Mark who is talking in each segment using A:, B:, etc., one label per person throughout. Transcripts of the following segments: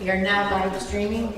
A: We are now live streaming.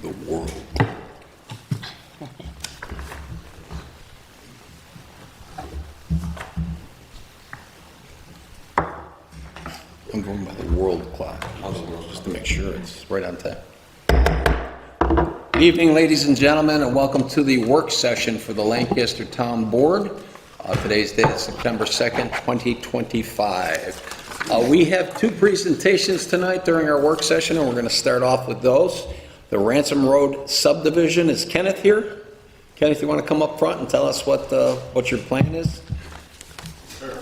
B: The world. I'm going by the world clock, just to make sure it's right on time. Good evening, ladies and gentlemen, and welcome to the work session for the Lancaster Town Board. Today's date is September 2nd, 2025. We have two presentations tonight during our work session, and we're going to start off with those. The Ransom Road subdivision. Is Kenneth here? Kenneth, you want to come up front and tell us what your plan is?
C: Sure.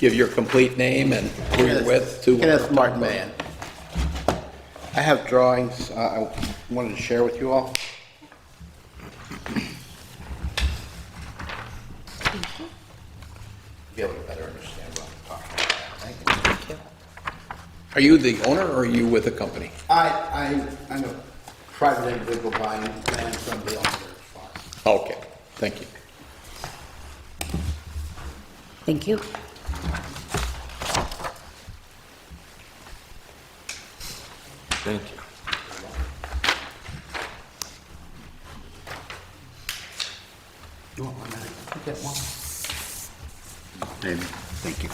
B: Give your complete name and who you're with.
C: Kenneth Martin Mann. I have drawings I wanted to share with you all. Be able to better understand what I'm talking about. Thank you.
B: Are you the owner or are you with a company?
C: I'm a private individual buying land from the owner of the farm.
B: Okay, thank you.
A: Thank you.
B: Thank you.
C: You want one? You get one. Thank you.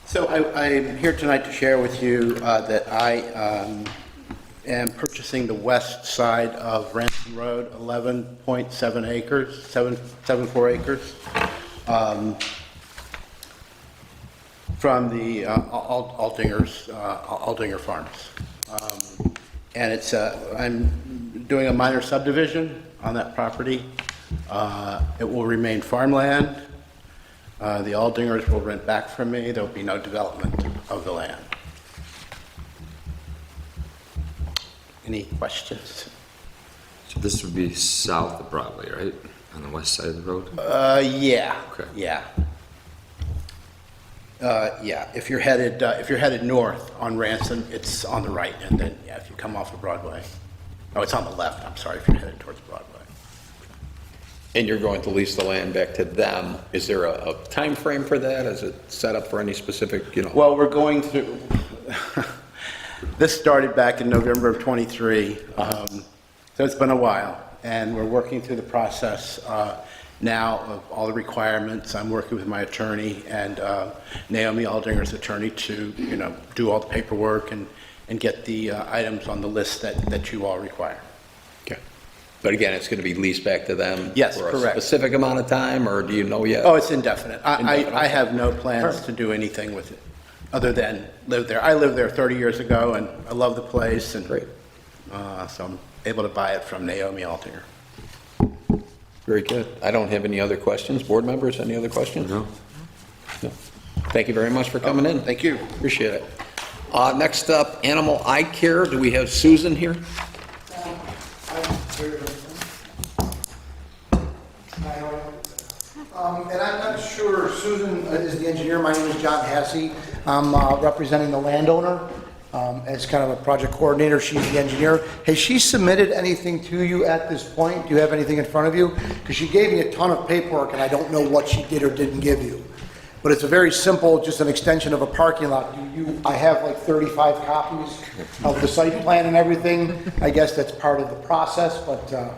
C: So I'm here tonight to share with you that I am purchasing the west side of Ransom Road, 11.7 acres, 74 acres, from the Aldinger Farms. And it's I'm doing a minor subdivision on that property. It will remain farmland. The Aldingers will rent back from me. There will be no development of the land. Any questions?
D: So this would be south of Broadway, right? On the west side of the road?
C: Yeah.
D: Okay.
C: Yeah. Yeah, if you're headed north on Ransom, it's on the right, and then, yeah, if you come off of Broadway, oh, it's on the left, I'm sorry, if you're headed towards Broadway.
B: And you're going to lease the land back to them. Is there a time frame for that? Is it set up for any specific,
C: Well, we're going through, this started back in November of '23, so it's been a while, and we're working through the process now of all the requirements. I'm working with my attorney and Naomi Aldinger's attorney to, do all the paperwork and get the items on the list that you all require.
B: Okay. But again, it's going to be leased back to them?
C: Yes,
B: For a
C: correct.
B: specific amount of time, or do you know yet?
C: Oh, it's indefinite.
B: Indefinite.
C: I have no plans to do anything with it, other than live there. I lived there 30 years ago, and I love the place, and
B: Great.
C: so I'm able to buy it from Naomi Aldinger.
B: Very good. I don't have any other questions. Board members, any other questions?
D: No.
B: No. Thank you very much for coming in.
C: Thank you.
B: Appreciate it. Next up, Animal Eye Care. Do we have Susan here?
E: And I'm not sure, Susan is the engineer, my name is John Hassey. I'm representing the landowner as kind of a project coordinator, she's the engineer. Has she submitted anything to you at this point? Do you have anything in front of you? Because she gave me a ton of paperwork and I don't know what she did or didn't give you. But it's a very simple, just an extension of a parking lot. I have like 35 copies of the site plan and everything. I guess that's part of the process, but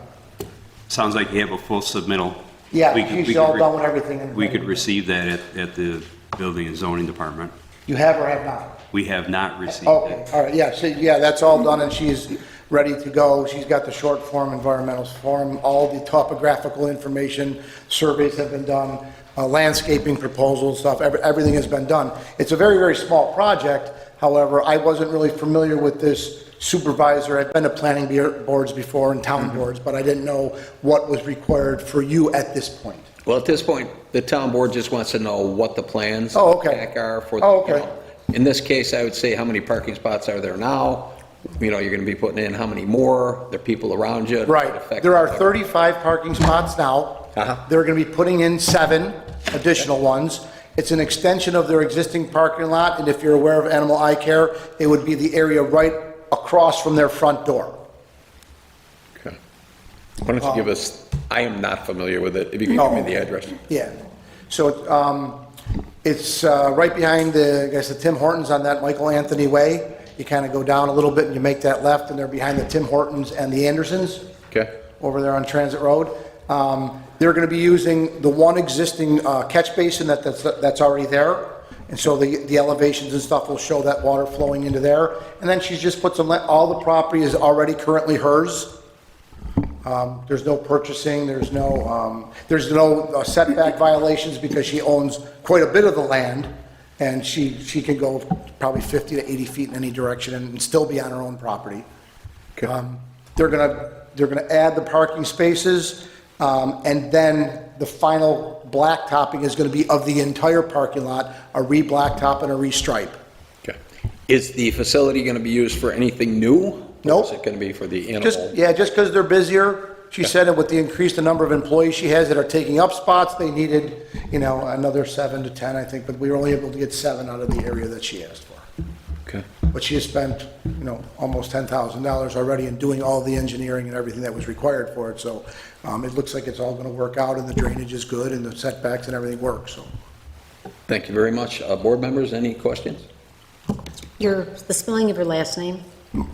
F: Sounds like you have a full submittal.
E: yeah,
F: We could-
E: she's all done with everything.
F: We could receive that at the Building and Zoning Department.
E: You have or have not?
F: We have not received
E: Okay,
F: it.
E: all right, yeah, so, yeah, that's all done, and she's ready to go. She's got the short form, environmental form, all the topographical information, surveys have been done, landscaping proposals, stuff, everything has been done. It's a very, very small project, however, I wasn't really familiar with this supervisor. I've been to planning boards before and town boards, but I didn't know what was required for you at this point.
B: Well, at this point, the town board just wants to know what the plans
E: Oh, okay.
B: back are for.
E: Oh, okay.
B: In this case, I would say how many parking spots are there now? You're going to be putting in how many more? There are people around you?
E: Right, there are 35 parking spots now.
B: Uh-huh.
E: They're going to be putting in 7 additional ones. It's an extension of their existing parking lot, and if you're aware of Animal Eye Care, it would be the area right across from their front door.
B: Okay. Why don't you give us, I am not familiar with it, if you can give me the address.
E: Yeah, so it's right behind I guess the Tim Hortons on that Michael Anthony Way. You kind of go down a little bit and you make that left, and they're behind the Tim Hortons and the Andersons.
B: Okay?
E: Over there on Transit Road. They're going to be using the one existing catch basin that's already there. And so the elevations and stuff will show that water flowing into there. And then she's just put all the property is already currently hers. There's no purchasing, there's no setback violations because she owns quite a bit of the land. And she can go probably 50 to 80 feet in any direction and still be on her own property.
B: Okay.
E: They're gonna add the parking spaces, and then the final blacktopping is gonna be of the entire parking lot, a re-blacktop and a re-stripe.
B: Okay. Is the facility going to be used for anything new?
E: Nope.
B: Or is it going to be for the animal?
E: Just because they're busier, she said that with the increased number of employees she has that are taking up spots, they needed, another 7 to 10, I think, but we were only able to get 7 out of the area that she asked for.
B: Okay.
E: But she has spent, almost $10,000 already in doing all the engineering and everything that was required for it, so it looks like it's all gonna work out, and the drainage is good, and the setbacks and everything works, so.
B: Thank you very much. Board members, any questions?
A: The spelling of your last name?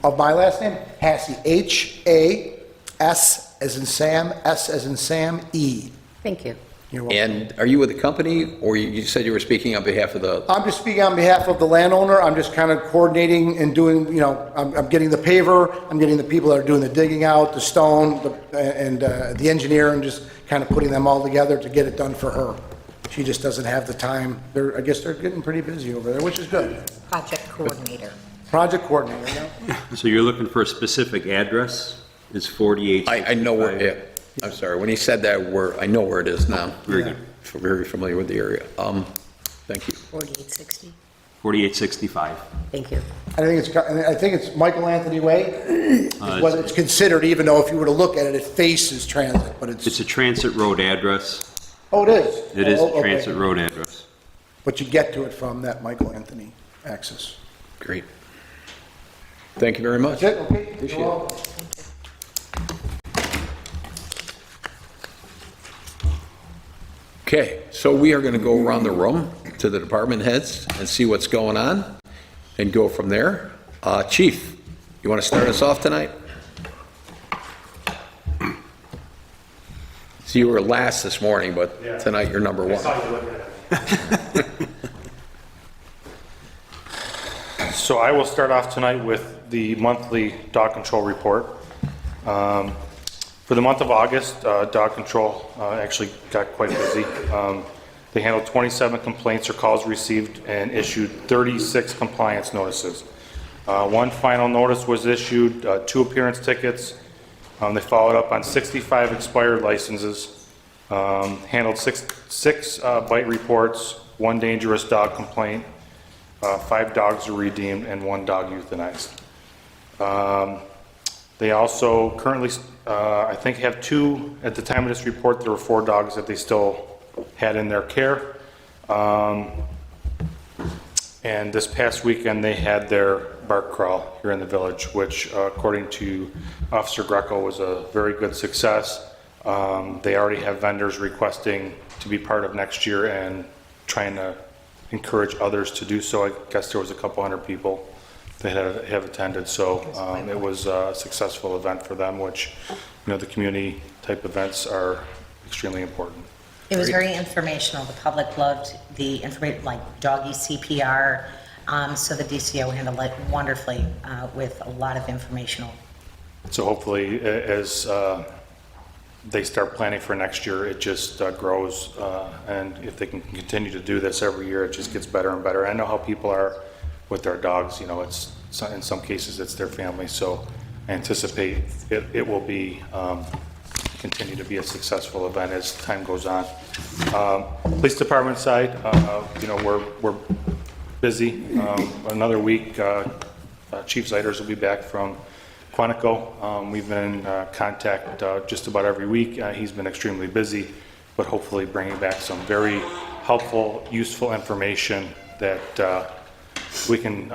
E: Of my last name, Hassey, H-A-S as in Sam, S as in Sam, E.
A: Thank you.
E: You're welcome.
B: And are you with the company, or you said you were speaking on behalf of the?
E: I'm just speaking on behalf of the landowner. I'm just kind of coordinating and doing, I'm getting the paver, I'm getting the people that are doing the digging out, the stone, and the engineer, and just kind of putting them all together to get it done for her. She just doesn't have the time. I guess they're getting pretty busy over there, which is good.
A: Project coordinator.
E: Project coordinator,
F: So you're looking for a specific address? It's 48.
B: I know where, yeah. I'm sorry, when he said that, I know where it is now.
F: Very good.
B: Very familiar with the area. Thank you.
A: 4860.
F: 4865.
A: Thank you.
E: I think it's Michael Anthony Way, is what it's considered, even though if you were to look at it, it faces transit, but
F: It's a transit road address.
E: oh, it is?
F: It is
E: Oh,
F: a
E: okay.
F: transit road address.
E: But you get to it from that Michael Anthony access.
B: Great. Thank you very much.
E: That's it, okay?
B: Appreciate
E: You're
B: it.
E: welcome.
B: Okay, so we are going to go around the room to the department heads and see what's going on and go from there. Chief, you want to start us off tonight? So you were last this morning, but tonight you're number one.
G: So I will start off tonight with the monthly dog control report. For the month of August, dog control actually got quite busy. They handled 27 complaints or calls received and issued 36 compliance notices. One final notice was issued, 2 appearance tickets. They followed up on 65 expired licenses, handled six bite reports, 1 dangerous dog complaint, 5 dogs were redeemed, and 1 dog euthanized. They also currently, I think, have 2, at the time of this report, there were 4 dogs that they still had in their care. And this past weekend, they had their bark crawl here in the village, which according to Officer Greco was a very good success. They already have vendors requesting to be part of next year and trying to encourage others to do so. I guess there was a couple hundred people that have attended, so it was a successful event for them, which, you know, the community type events are extremely important.
H: It was very informational. The public loved the information, like doggy CPR. So the DCO handled it wonderfully with a lot of informational.
G: So hopefully, as they start planning for next year, it just grows. And if they can continue to do this every year, it just gets better and better. I know how people are with their dogs. You know, it's in some cases it's their family. So I anticipate it will be continue to be a successful event as time goes on. Police department side, you know, we're busy. Another week, Chief Zeiders will be back from Quantico. We've been in contact just about every week. He's been extremely busy, but hopefully bringing back some very helpful, useful information that we can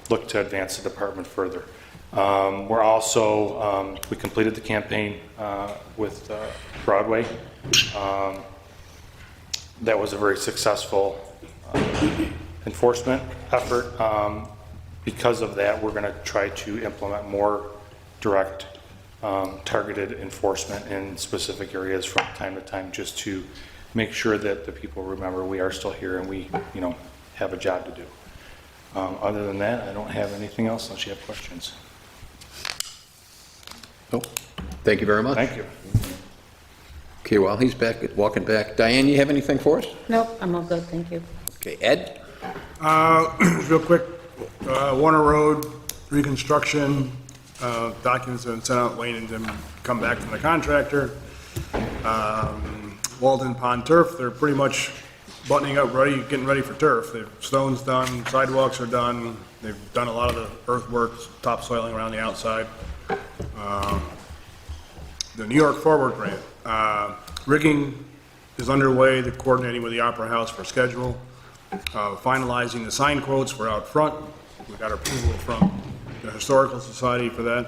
G: look to advance the department further. We're also, we completed the campaign with Broadway. That was a very successful enforcement effort. Because of that, we're going to try to implement more direct targeted enforcement in specific areas from time to time, just to make sure that the people remember we are still here and we, you know, have a job to do. Other than that, I don't have anything else unless you have questions.
B: Oh, thank you very much.
G: Thank you.
B: Okay, while he's back, walking back, Diane, you have anything for us?
A: Nope, I'm all good, thank you.
B: Okay, Ed?
I: Real quick, Warner Road reconstruction, documents have been sent out, waiting to come back from the contractor. Walden Pond turf, they're pretty much buttoning up, getting ready for turf. The stone's done, sidewalks are done, they've done a lot of the earthworks, topsoiling around the outside. The New York Forward Grant, rigging is underway, they're coordinating with the Opera House for schedule. Finalizing the sign quotes for out front. We got approval from the Historical Society for that.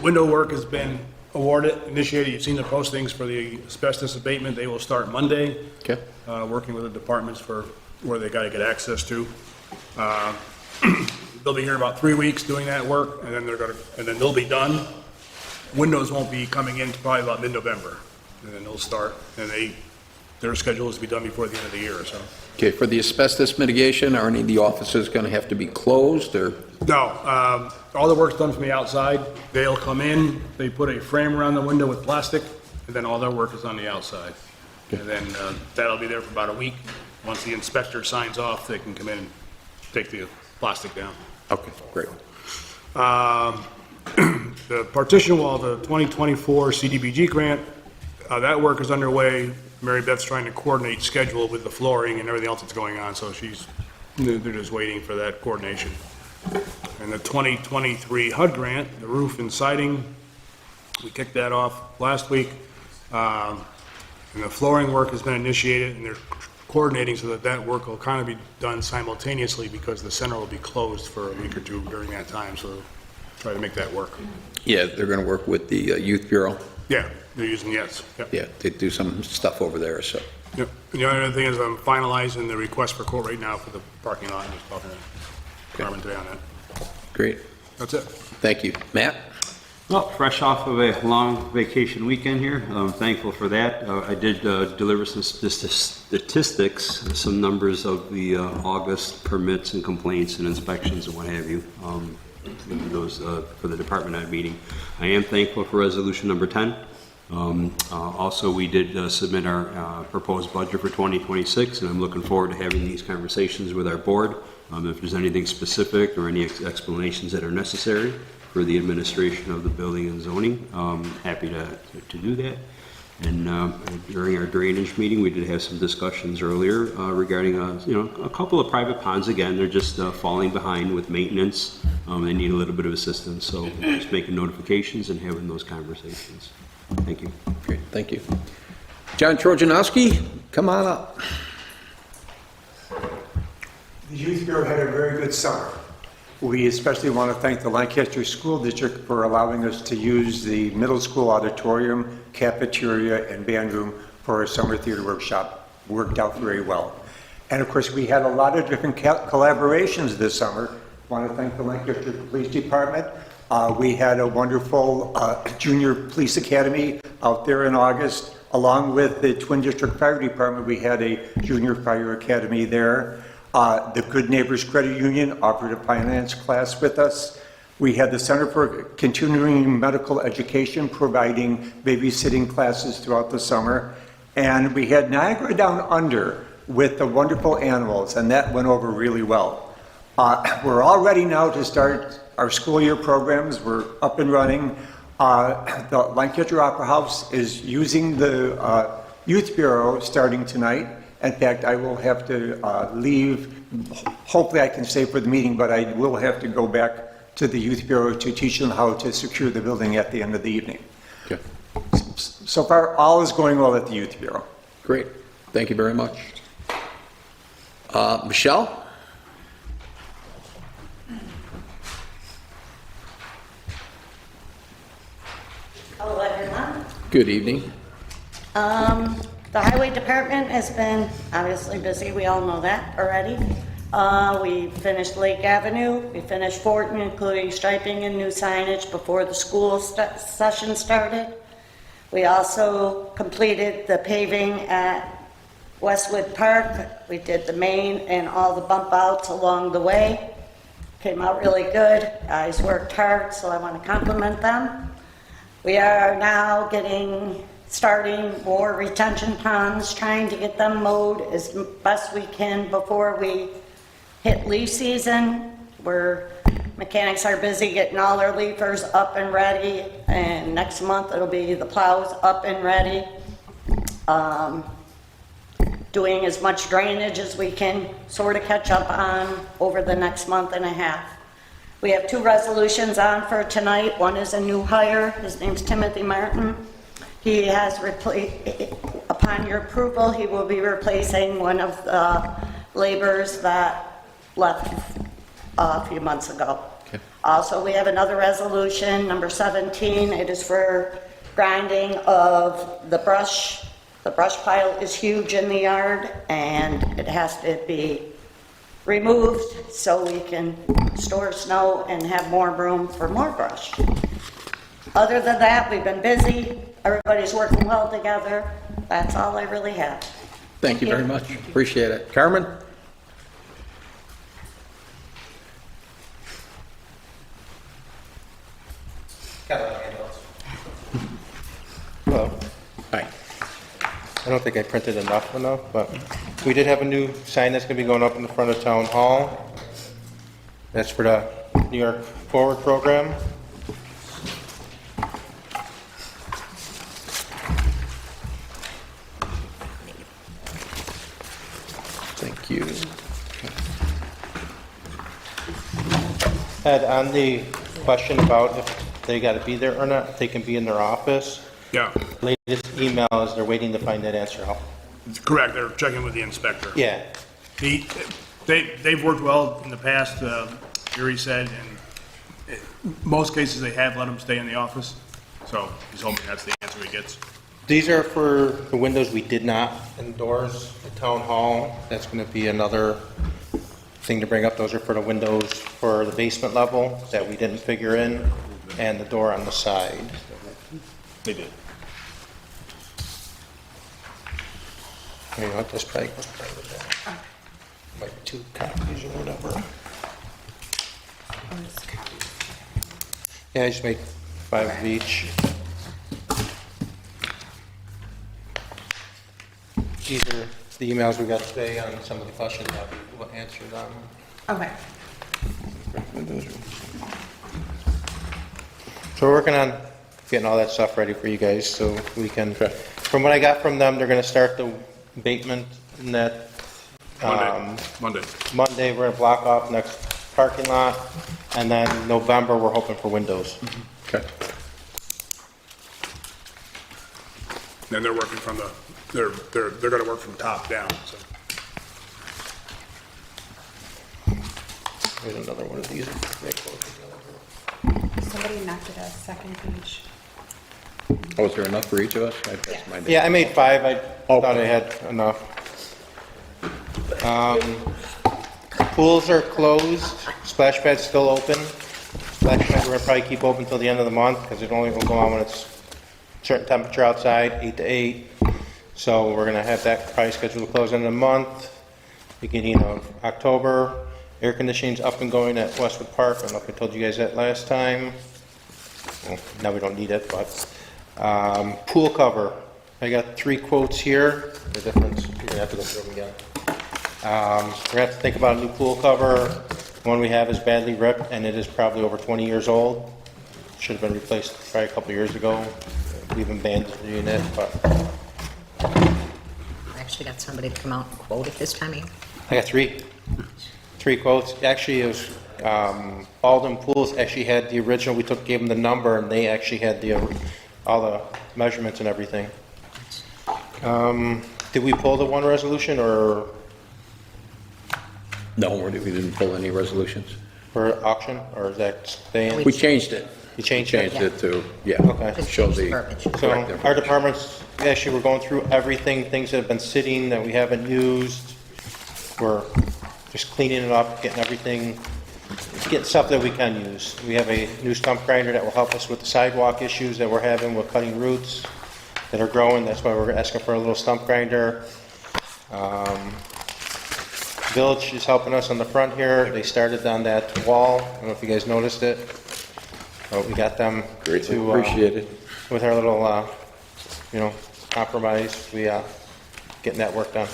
I: Window work has been awarded, initiated. You've seen the postings for the asbestos abatement. They will start Monday.
B: Okay.
I: Working with the departments for where they got to get access to. They'll be here in about 3 weeks doing that work, and then they'll be done. Windows won't be coming in till probably about mid-November, and then they'll start. And their schedule is to be done before the end of the year, so.
B: Okay, for the asbestos mitigation, are any of the offices going to have to be closed, or?
I: No, all the work's done from the outside. They'll come in, they put a frame around the window with plastic, and then all their work is on the outside. And then that'll be there for about a week. Once the inspector signs off, they can come in and take the plastic down.
B: Okay, great.
I: The partition wall, the 2024 CDBG grant, that work is underway. Mary Beth's trying to coordinate schedule with the flooring and everything else that's going on, so they're just waiting for that coordination. And the 2023 HUD grant, the roof and siding, we kicked that off last week. And the flooring work has been initiated, and they're coordinating so that that work will kind of be done simultaneously because the center will be closed for a week or two during that time, so try to make that work.
B: Yeah, they're going to work with the Youth Bureau.
I: Yeah, they're using, yes. Yep.
B: Yeah, they do some stuff over there, so.
I: Yep. And the other thing is I'm finalizing the request for quote right now for the parking lot. I was talking to Carmen today on that.
B: Great.
I: That's it.
B: Thank you. Matt?
F: Well, fresh off of a long vacation weekend here, I'm thankful for that. I did deliver some statistics, some numbers of the August permits and complaints and inspections and what have you, those for the department head meeting. I am thankful for resolution number 10. Also, we did submit our proposed budget for 2026, and I'm looking forward to having these conversations with our board. If there's anything specific or any explanations that are necessary for the administration of the building and zoning, happy to do that. And during our drainage meeting, we did have some discussions earlier regarding a couple of private ponds. Again, they're just falling behind with maintenance. They need a little bit of assistance, so just making notifications and having those conversations. Thank you.
B: Great, thank you. John Trojanowski, come on up.
J: The Youth Bureau had a very good summer. We especially want to thank the Lancaster School District for allowing us to use the middle school auditorium, cafeteria, and band room for our summer theater workshop. Worked out very well. And of course, we had a lot of different collaborations this summer. I want to thank the Lancaster Police Department. We had a wonderful junior police academy out there in August. Along with the Twin District Fire Department, we had a junior fire academy there. The Good Neighbors Credit Union offered a finance class with us. We had the Center for Continuing Medical Education providing babysitting classes throughout the summer. And we had Niagara Down Under with the wonderful animals, and that went over really well. We're all ready now to start our school year programs. We're up and running. The Lancaster Opera House is using the Youth Bureau starting tonight. In fact, I will have to leave. Hopefully I can stay for the meeting, but I will have to go back to the Youth Bureau to teach them how to secure the building at the end of the evening.
B: Okay.
J: So far, all is going well at the Youth Bureau.
B: Great, thank you very much. Michelle?
K: Hello, everyone.
B: Good evening.
K: The highway department has been obviously busy, we all know that already. We finished Lake Avenue, we finished Fortin, including striping and new signage before the school session started. We also completed the paving at Westwood Park. We did the main and all the bump outs along the way. Came out really good. Guys worked hard, so I want to compliment them. We are now starting more retention ponds, trying to get them mowed as best we can before we hit leaf season. Mechanics are busy getting all our leafers up and ready, and next month it'll be the plows up and ready. Doing as much drainage as we can sort of catch up on over the next month and a half. We have 2 resolutions on for tonight. One is a new hire. His name's Timothy Martin. He has upon your approval, he will be replacing one of the laborers that left a few months ago.
B: Okay.
K: Also, we have another resolution, number 17. It is for grinding of the brush. The brush pile is huge in the yard, and it has to be removed so we can store snow and have more room for more brush. Other than that, we've been busy. Everybody's working well together. That's all I really have.
B: Thank you very much, appreciate it. Carmen?
L: Hello.
B: Hi.
L: I don't think I printed enough, but we did have a new sign that's going to be going up in the front of Town Hall. That's for the New York Forward program.
B: Thank you.
L: Ed, on the question about if they gotta be there or not, if they can be in their office,
I: Yeah,
L: latest email is they're waiting to find that answer out.
I: correct, they're checking with the inspector.
L: Yeah,
I: They've worked well in the past, Gary said, and most cases they have let them stay in the office, so he's hoping that's the answer he gets.
L: these are for the windows we did not endorse, the town hall, that's gonna be another thing to bring up. Those are for the windows for the basement level that we didn't figure in, and the door on the side.
I: They did.
L: You know what, this probably goes better with that. Like 2 copies or whatever. Yeah, I just made 5 of each. These are the emails we got today on some of the questions that we'll answer them.
H: Okay.
L: So we're working on getting all that stuff ready for you guys, so we can, from what I got from them, they're gonna start the abatement in that,
I: Monday.
L: Monday, we're gonna block off next parking lot, and then November, we're hoping for windows.
B: Okay.
I: Then they're working from the, they're gonna work from top down, so.
L: There's another one of these.
M: Somebody knocked it out, second page.
B: Oh, is there enough for each of us? That's my-
L: Yeah, I made 5, I thought I had enough. Pools are closed, splash pad's still open. Splash pad we're gonna probably keep open till the end of the month, because it only will go on when it's certain temperature outside, 8 to 8. So we're gonna have that probably scheduled to close in a month, beginning of October. Air conditioning's up and going at Westwood Park, I don't know if I told you guys that last time. Well, now we don't need it, but, pool cover, I got 3 quotes here, the difference, you're gonna have to go through them again. We're gonna have to think about a new pool cover. The one we have is badly ripped, and it is probably over 20 years old. Should have been replaced probably a couple years ago. We've been bandaging it, but
H: I actually got somebody to come out and quote it this time of year.
L: I got 3 quotes. Actually, it was, Baldwin Pools actually had the original, we gave them the number, and they actually had all the measurements and everything. Did we pull the one resolution, or
B: No, we didn't pull any resolutions.
L: for auction, or is that staying?
B: We changed it.
L: You changed it?
B: Changed it to, yeah.
L: Okay.
B: It shows the
H: Verbiage.
L: So
B: correct
L: our
B: information.
L: departments, actually, we're going through everything, things that have been sitting that we haven't used. We're just cleaning it up, getting everything, getting stuff that we can use. We have a new stump grinder that will help us with the sidewalk issues that we're having with cutting roots that are growing. That's why we're asking for a little stump grinder. Village is helping us on the front here. They started on that wall. I don't know if you guys noticed it. But we got them
B: Greatly
L: to,
B: appreciated.
L: with our little, compromise, we, getting that work done.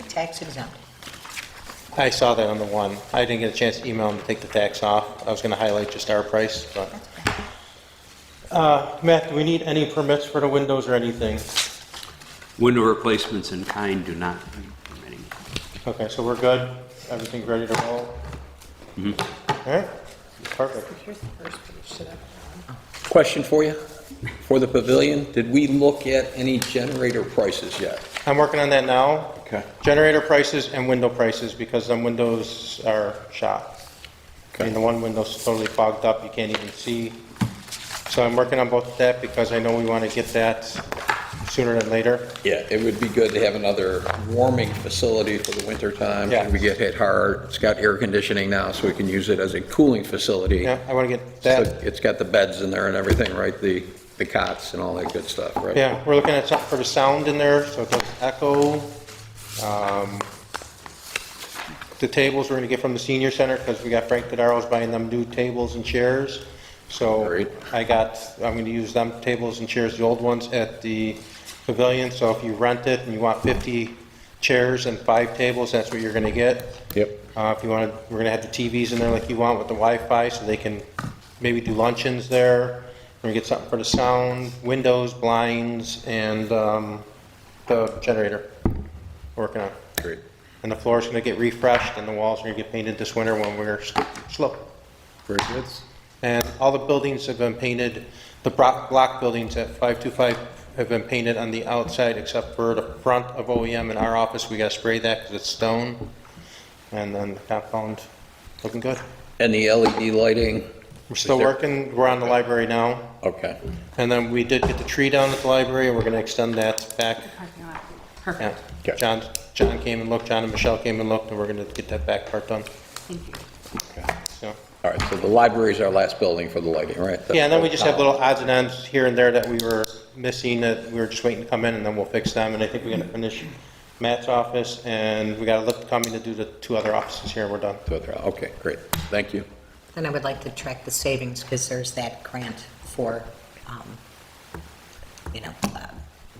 H: Tax exempt.
L: I saw that on the one. I didn't get a chance to email them to take the tax off. I was gonna highlight just our price, but. Matt, do we need any permits for the windows or anything?
F: Window replacements in kind do not need permitting.
L: Okay, so we're good? Everything's ready to roll? All right, perfect.
M: Here's the first page to that.
B: Question for you, for the pavilion, did we look at any generator prices yet?
L: I'm working on that now.
B: Okay.
L: Generator prices and window prices, because them windows are shot. I mean, the one window's totally fogged up, you can't even see. So I'm working on both of that, because I know we want to get that sooner than later.
B: Yeah, it would be good to have another warming facility for the winter time.
L: Yeah.
B: We get hit hard. It's got air conditioning now, so we can use it as a cooling facility.
L: Yeah, I want to get
B: So
L: that.
B: it's got the beds in there and everything, right? The cots and all that good stuff, right?
L: Yeah, we're looking at something for the sound in there, so it does echo. The tables we're gonna get from the senior center, because we got Frank Tadaro's buying them new tables and chairs. So
B: Great.
L: I'm gonna use them tables and chairs, the old ones at the pavilion. So if you rent it and you want 50 chairs and 5 tables, that's what you're gonna get.
B: Yep.
L: If you want, we're gonna have the TVs in there like you want with the Wi-Fi, so they can maybe do luncheons there. We're gonna get something for the sound, windows, blinds, and the generator. Working on.
B: Great.
L: and the floor is gonna get refreshed, and the walls are gonna get painted this winter when we're slow.
B: Very good.
L: And all the buildings have been painted, the block buildings at 525 have been painted on the outside except for the front of OEM in our office. We gotta spray that because it's stone. And then the compound, looking good.
B: And the LED lighting?
L: We're still working, we're on the library now.
B: Okay.
L: And then we did get the tree down at the library, and we're gonna extend that back.
M: Parking lot.
L: Yeah.
M: Perfect.
L: John came and looked, John and Michelle came and looked, and we're gonna get that back part done.
M: Thank you.
L: So,
B: All right, so the library is our last building for the lighting, right?
L: yeah, and then we just have little odds and ends here and there that we were missing, that we were just waiting to come in, and then we'll fix them. And I think we're gonna finish Matt's office, and we got a lift coming to do the 2 other offices here, and we're done.
B: Okay, great. Thank you.
H: And I would like to track the savings, because there's that grant for,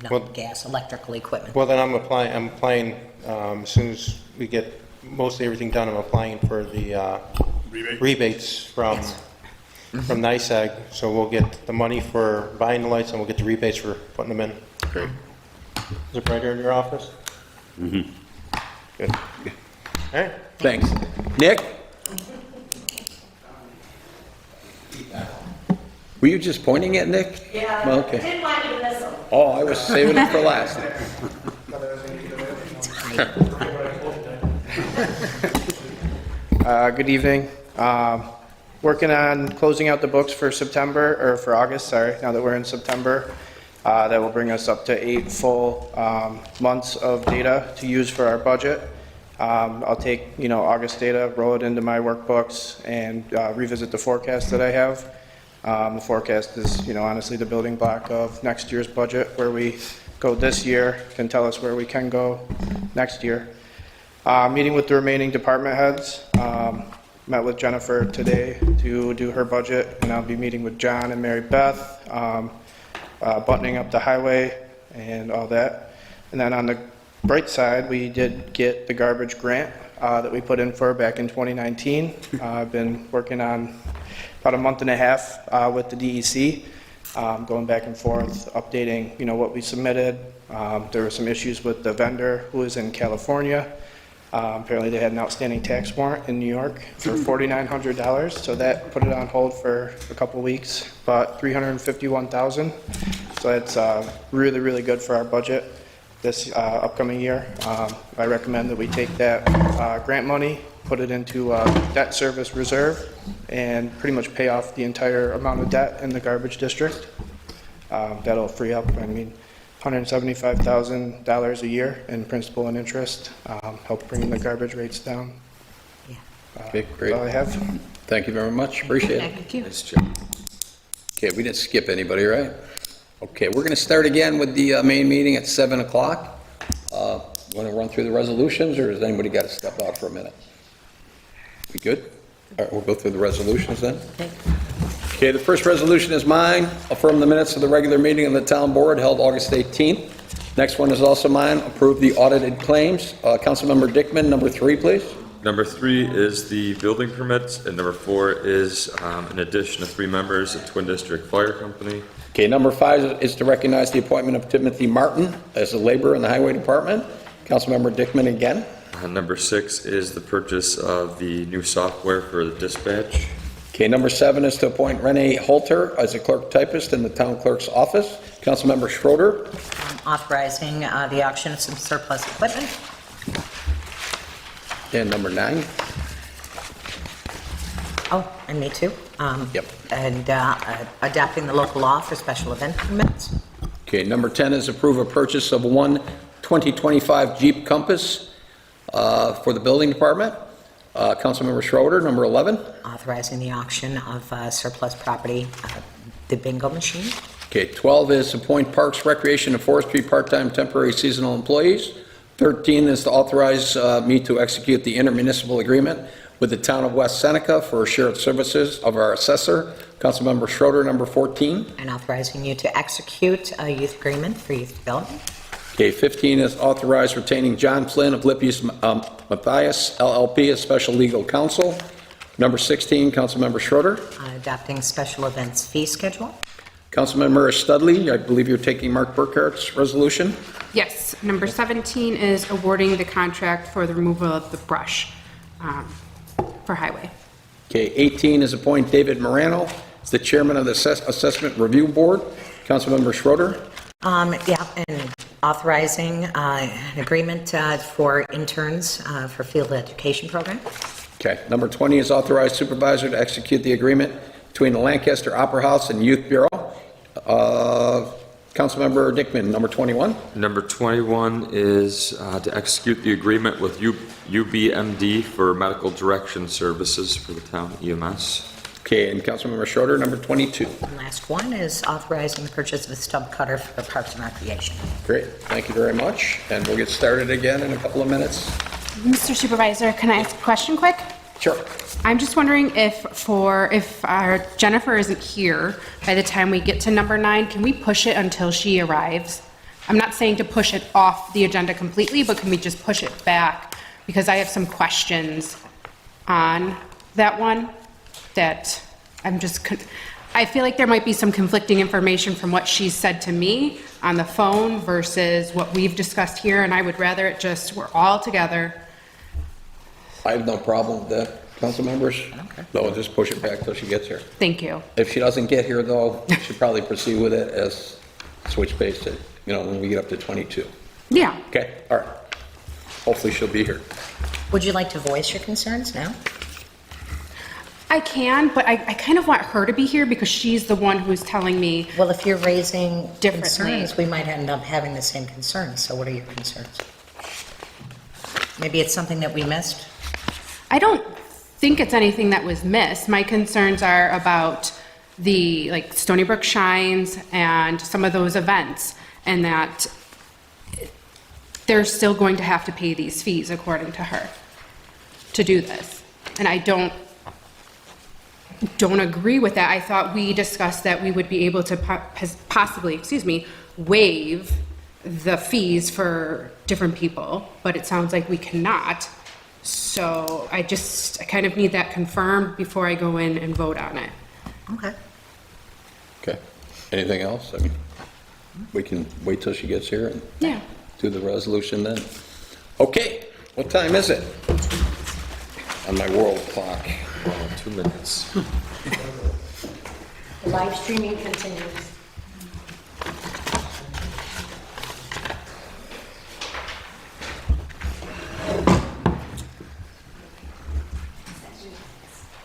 L: Well-
H: gas, electrical equipment.
L: Well, then I'm applying, as soon as we get mostly everything done, I'm applying for the rebates from NICEAG. So we'll get the money for buying the lights, and we'll get the rebates for putting them in.
B: Great.
L: Is it right here in your office? Mm-hmm. Good. All right.
B: Thanks. Nick? Were you just pointing at Nick?
K: Yeah,
B: Okay.
K: didn't want you to miss them.
B: Oh, I was saving it for last.
N: Good evening. Working on closing out the books for September, or for August, sorry, now that we're in September. That will bring us up to 8 full months of data to use for our budget. I'll take, August data, roll it into my workbooks, and revisit the forecast that I have. The forecast is, honestly the building block of next year's budget. Where we go this year can tell us where we can go next year. Meeting with the remaining department heads. Met with Jennifer today to do her budget, and I'll be meeting with John and Mary Beth, buttoning up the highway and all that. And then on the bright side, we did get the garbage grant that we put in for back in 2019. I've been working on about a month and a half with the DEC, going back and forth, updating, what we submitted. There were some issues with the vendor who is in California. Apparently they had an outstanding tax warrant in New York for $4,900, so that put it on hold for a couple weeks, but $351,000. So that's really, really good for our budget this upcoming year. I recommend that we take that grant money, put it into debt service reserve, and pretty much pay off the entire amount of debt in the garbage district. That'll free up, $175,000 a year in principal and interest, help bring the garbage rates down.
B: Okay, great.
N: That's all I have.
B: Thank you very much. Appreciate it.
H: Thank you.
D: Nice job.
B: Okay, we didn't skip anybody, right? Okay, we're going to start again with the main meeting at 7 o'clock. Want to run through the resolutions, or does anybody got to step out for a minute? We good? All right, we'll go through the resolutions then. Okay, the first resolution is mine. Affirm the minutes of the regular meeting of the town board held August 18th. Next one is also mine. Approve the audited claims. Councilmember Dickman, number 3, please.
D: Number 3 is the building permits, and number 4 is an addition of 3 members of Twin District Fire Company.
B: Okay, number 5 is to recognize the appointment of Timothy Martin as a laborer in the Highway Department. Councilmember Dickman again.
D: Number 6 is the purchase of the new software for the dispatch.
B: Okay, number 7 is to appoint Renee Holter as a clerk typist in the town clerk's office. Councilmember Schroeder.
H: Authorizing the auction of some surplus equipment.
B: And number 9.
H: Oh, and me too.
B: Yep.
H: And adapting the local law for special event permits.
B: Okay, number 10 is approve a purchase of one 2025 Jeep Compass for the building department. Councilmember Schroeder, number 11.
H: Authorizing the auction of surplus property, the bingo machine.
B: Okay, 12 is appoint Parks, Recreation, and Forestry part-time temporary seasonal employees. 13 is to authorize me to execute the intermunicipal agreement with the town of West Seneca for shared services of our assessor. Councilmember Schroeder, number 14.
H: And authorizing you to execute a youth agreement for youth development.
B: Okay, 15 is authorize retaining John Flynn of Lippius Matthias LLP as special legal counsel. Number 16, Councilmember Schroeder.
H: Adopting special events fee schedule.
B: Councilmember Studley, I believe you're taking Mark Burkhart's resolution.
M: Yes, number 17 is awarding the contract for the removal of the brush for highway.
B: Okay, 18 is appoint David Morano as the chairman of the Assessment Review Board. Councilmember Schroeder.
H: Yeah, and authorizing an agreement for interns for field education program.
B: Okay, number 20 is authorize supervisor to execute the agreement between the Lancaster Opera House and Youth Bureau. Councilmember Dickman, number 21.
D: Number 21 is to execute the agreement with UBMD for medical direction services for the town EMS.
B: Okay, and Councilmember Schroeder, number 22.
H: And last one is authorizing the purchase of a stub cutter for Parks and Recreation.
B: Great, thank you very much, and we'll get started again in a couple of minutes.
M: Mr. Supervisor, can I ask a question quick?
B: Sure.
M: I'm just wondering if our Jennifer isn't here by the time we get to number 9, can we push it until she arrives? I'm not saying to push it off the agenda completely, but can we just push it back? Because I have some questions on that one that I feel like there might be some conflicting information from what she said to me on the phone versus what we've discussed here, and I would rather we're all together.
B: I have no problem with that, council members.
H: Okay.
B: No, just push it back till she gets here.
M: Thank you.
B: If she doesn't get here, though, we should probably proceed with it as switch-based, when we get up to 22.
M: Yeah.
B: Okay, all right. Hopefully she'll be here.
H: Would you like to voice your concerns now?
M: I can, but I kind of want her to be here because she's the one who's telling me.
H: Well, if you're raising
M: Differently.
H: concerns, we might end up having the same concerns. So what are your concerns? Maybe it's something that we missed?
M: I don't think it's anything that was missed. My concerns are about the, Stony Brook Shines and some of those events, and that they're still going to have to pay these fees, according to her, to do this. And I don't agree with that. I thought we discussed that we would be able to possibly, waive the fees for different people, but it sounds like we cannot. So I kind of need that confirmed before I go in and vote on it.
H: Okay.
B: Okay. Anything else? I mean, we can wait till she gets here and
M: Yeah.
B: do the resolution then. Okay, what time is it? On my world clock.
D: 2 minutes.
K: The live streaming continues.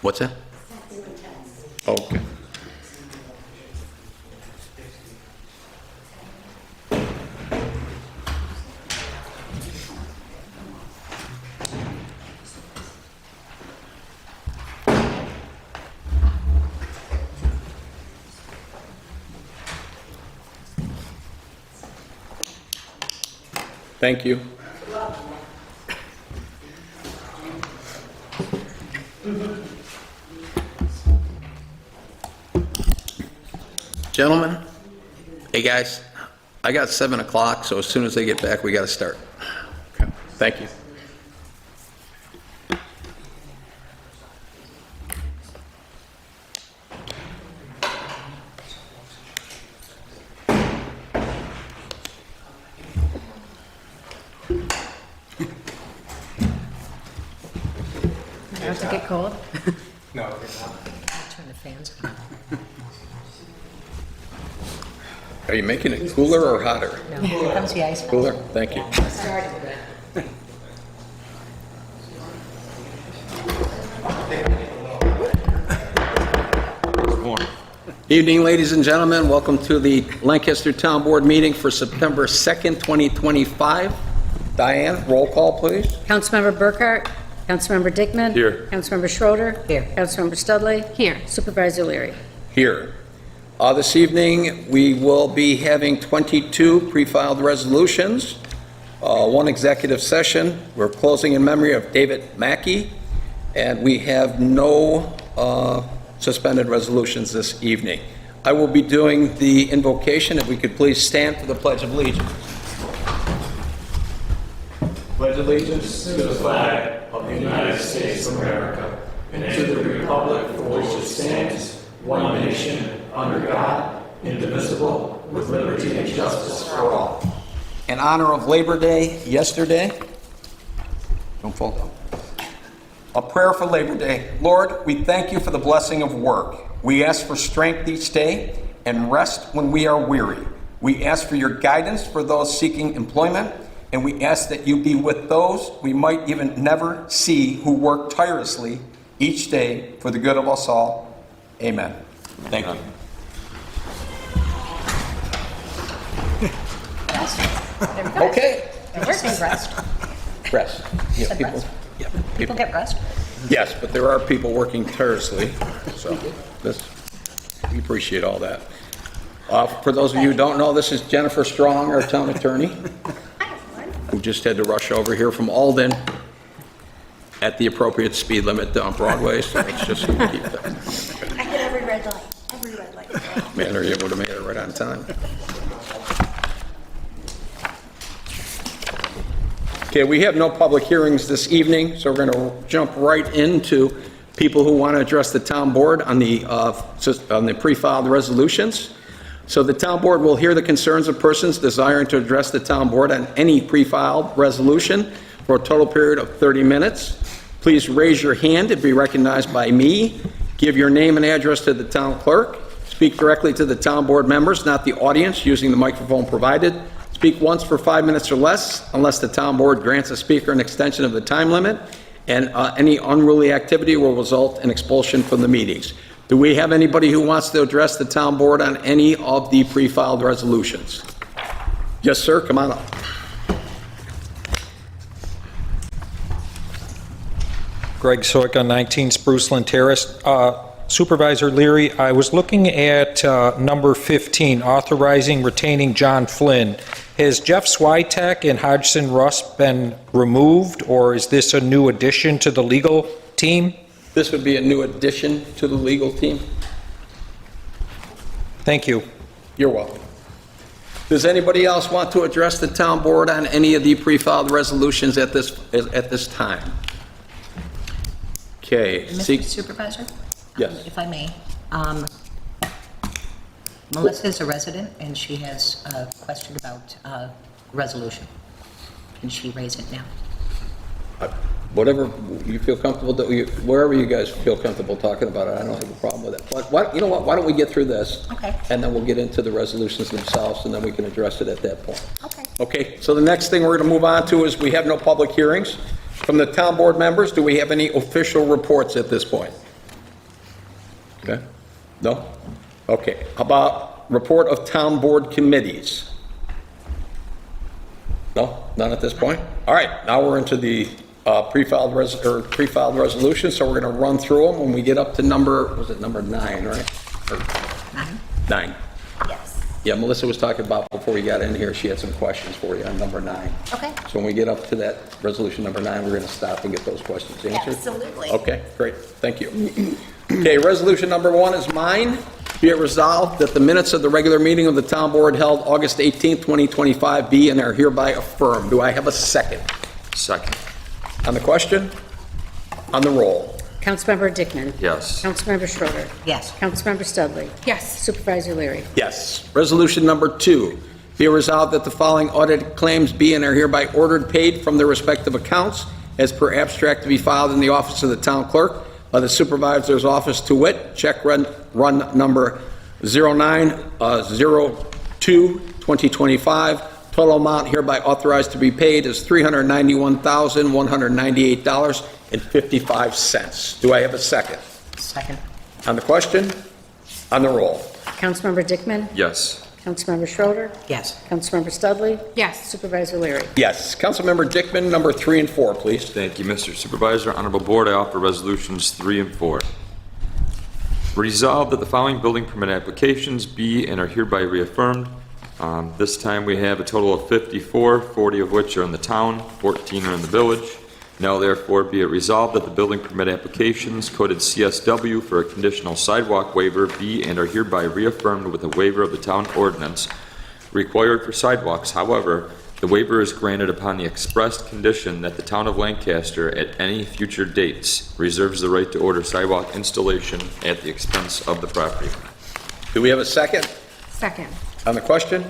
B: What's that? Okay. Thank you. Gentlemen, hey guys, I got 7 o'clock, so as soon as they get back, we got to start. Okay. Thank you.
M: Does it get cold?
L: No,
H: Turn the fans on.
B: Are you making it cooler or hotter?
H: No, here comes the ice.
B: Cooler? Thank you.
H: Started good.
B: Evening, ladies and gentlemen. Welcome to the Lancaster Town Board meeting for September 2nd, 2025. Diane, roll call, please.
A: Councilmember Burkhart, Councilmember Dickman.
D: Here.
A: Councilmember Schroeder.
H: Here.
A: Councilmember Studley.
M: Here.
A: Supervisor Leary.
B: Here. This evening, we will be having 22 pre-filed resolutions, 1 executive session. We're closing in memory of David Mackey, and we have no suspended resolutions this evening. I will be doing the invocation. If we could please stand for the Pledge of Allegiance. Pledge allegiance to the flag of the United States of America and to the republic for which it stands, one nation, under God, indivisible, with liberty and justice for all. In honor of Labor Day yesterday, don't fall down. A prayer for Labor Day. Lord, we thank you for the blessing of work. We ask for strength each day and rest when we are weary. We ask for your guidance for those seeking employment, and we ask that you be with those we might even never see who work tirelessly each day for the good of us all. Amen. Thank you. Okay.
H: Say rest.
B: Rest. Yeah,
H: Said
B: people,
H: rest.
B: yeah,
H: People get rest.
B: yes, but there are people working tirelessly, so we appreciate all that. For those of you who don't know, this is Jennifer Strong, our town attorney, who just had to rush over here from Alden at the appropriate speed limit on Broadway, so it's just keep that.
K: I hit every red light,
B: Man, are you able to make it right on time? Okay, we have no public hearings this evening, so we're going to jump right into people who want to address the town board on the pre-filed resolutions. So the town board will hear the concerns of persons desiring to address the town board on any pre-filed resolution for a total period of 30 minutes. Please raise your hand and be recognized by me. Give your name and address to the town clerk. Speak directly to the town board members, not the audience, using the microphone provided. Speak once for 5 minutes or less, unless the town board grants a speaker an extension of the time limit, and any unruly activity will result in expulsion from the meetings. Do we have anybody who wants to address the town board on any of the pre-filed resolutions? Yes, sir, come on up.
O: Greg Soika, 19 Spruceland Terrace. Supervisor Leary, I was looking at number 15, authorizing retaining John Flynn. Has Jeff Switek and Hodgson Russ been removed, or is this a new addition to the legal team?
B: This would be a new addition to the legal team.
O: Thank you.
B: You're welcome. Does anybody else want to address the town board on any of the pre-filed resolutions at this time? Okay.
H: Mr. Supervisor?
B: Yes.
H: If I may. Melissa is a resident, and she has a question about resolution. Can she raise it now?
B: Whatever you feel comfortable, wherever you guys feel comfortable talking about it, I don't have a problem with it. But you know what, why don't we get through this?
H: Okay.
B: And then we'll get into the resolutions themselves, and then we can address it at that point.
H: Okay.
B: Okay, so the next thing we're going to move on to is we have no public hearings. From the town board members, do we have any official reports at this point? Okay, no? Okay, how about report of town board committees? No, none at this point? All right, now we're into the pre-filed resolutions, so we're going to run through them when we get up to number 9, right? Or 9.
H: Yes.
B: Yeah, Melissa was talking about before we got in here, she had some questions for you on number 9.
H: Okay.
B: So when we get up to that resolution number 9, we're going to stop and get those questions answered.
H: Absolutely.
B: Okay, great, thank you. Okay, resolution number 1 is mine. Be it resolved that the minutes of the regular meeting of the town board held August 18th, 2025 be and are hereby affirmed. Do I have a second?
D: Second.
B: On the question? On the roll?
A: Councilmember Dickman?
D: Yes.
A: Councilmember Schroeder?
H: Yes.
A: Councilmember Studley?
M: Yes.
A: Supervisor Leary?
B: Yes. Resolution number 2, be it resolved that the following audited claims be and are hereby ordered paid from their respective accounts as per abstract to be filed in the office of the town clerk by the supervisor's office, to wit, check run number 0902-2025. Total amount hereby authorized to be paid is $391,198.55. Do I have a second?
H: Second.
B: On the question? On the roll?
A: Councilmember Dickman?
D: Yes.
A: Councilmember Schroeder?
H: Yes.
A: Councilmember Studley?
M: Yes.
A: Supervisor Leary?
B: Yes. Councilmember Dickman, number 3 and 4, please.
D: Thank you, Mr. Supervisor. Honorable Board, I offer resolutions 3 and 4. Resolved that the following building permit applications be and are hereby reaffirmed. This time we have a total of 54, 40 of which are in the town, 14 are in the village. Now therefore be it resolved that the building permit applications coded CSW for a conditional sidewalk waiver be and are hereby reaffirmed with a waiver of the town ordinance required for sidewalks. However, the waiver is granted upon the expressed condition that the town of Lancaster at any future dates reserves the right to order sidewalk installation at the expense of the property.
B: Do we have a second?
M: Second.
B: On the question?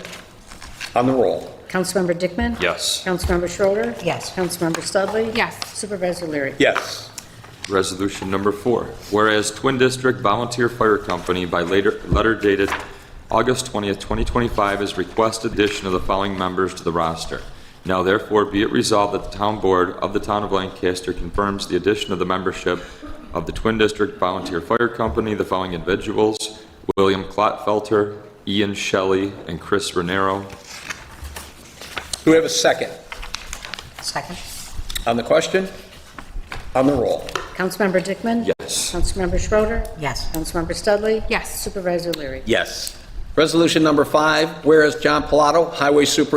B: On the roll?
A: Councilmember Dickman?
D: Yes.
A: Councilmember Schroeder,
H: Yes.
A: Councilmember Studley?
M: Yes.
A: Supervisor Leary?
B: Yes.
D: Resolution number 4, whereas Twin District Volunteer Fire Company by letter dated August 20th, 2025 has requested addition of the following members to the roster. Now therefore be it resolved that the Town Board of the Town of Lancaster confirms the addition of the membership of the Twin District Volunteer Fire Company, the following individuals: William Klotfelter, Ian Shelley, and Chris Renero.
B: Do we have a second?
H: Second?
B: On the question? On the roll?
A: Councilmember Dickman?
D: Yes.
A: Councilmember Schroeder,
H: Yes.
A: Councilmember Studley?
M: Yes.
A: Supervisor Leary?
B: Yes. Resolution number 5, whereas John Pilato, Highway Superintendent,